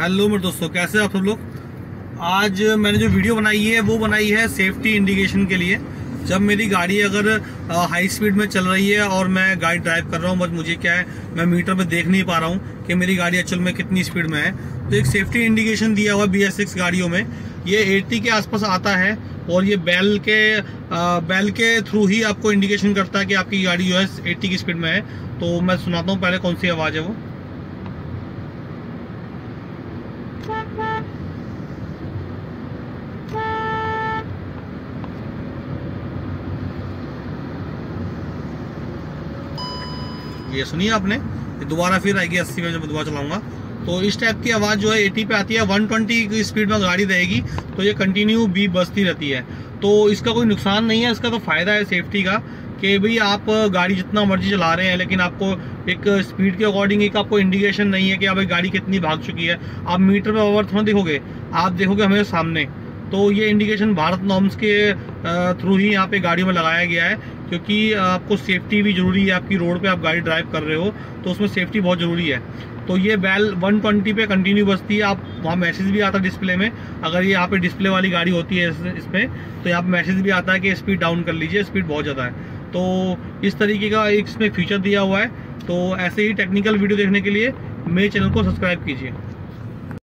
Hello मेरे दोस्तों, कैसे आप सब लोग। आज मैंने जो वीडियो बनाई है वो बनाई है सेफ्टी इंडिकेशन के लिए। जब मेरी गाड़ी अगर हाई स्पीड में चल रही है और मैं गाड़ी ड्राइव कर रहा हूँ, बट मुझे क्या है, मैं मीटर पे देख नहीं पा रहा हूँ कि मेरी गाड़ी एक्चुअल में कितनी स्पीड में है, तो एक सेफ्टी इंडिकेशन दिया हुआ BS6 गाड़ियों में ये 80 के आसपास आता है। और ये बेल के थ्रू ही आपको इंडिकेशन करता है कि आपकी गाड़ी जो है 80 की स्पीड में है। तो मैं सुनाता हूँ पहले कौन सी आवाज़ है वो। ये सुनिए आपने, दोबारा फिर आएगी 80 में जब दोबारा चलाऊंगा तो इस टाइप की आवाज़ जो है 80 पे आती है। 120 की स्पीड में गाड़ी रहेगी तो ये कंटिन्यू बीप बजती रहती है। तो इसका कोई नुकसान नहीं है, इसका तो फायदा है सेफ्टी का कि भाई आप गाड़ी जितना मर्जी चला रहे हैं, लेकिन आपको एक स्पीड के अकॉर्डिंग एक आपको इंडिकेशन नहीं है कि आप गाड़ी कितनी भाग चुकी है। आप मीटर पे ओवर थोड़ा देखोगे, आप देखोगे हमें सामने, तो ये इंडिकेशन भारत नॉर्म्स के थ्रू ही यहाँ पे गाड़ियों में लगाया गया है, क्योंकि आपको सेफ्टी भी जरूरी है। आपकी रोड पे आप गाड़ी ड्राइव कर रहे हो तो उसमें सेफ्टी बहुत जरूरी है। तो ये बेल 120 पे कंटिन्यू बजती है। आप वहाँ मैसेज भी आता है डिस्प्ले में, अगर ये यहाँ पे डिस्प्ले वाली गाड़ी होती है इसमें, तो यहाँ पे मैसेज भी आता है कि स्पीड डाउन कर लीजिए, स्पीड बहुत ज़्यादा है। तो इस तरीके का एक इसमें फीचर दिया हुआ है। तो ऐसे ही टेक्निकल वीडियो देखने के लिए मेरे चैनल को सब्सक्राइब कीजिए।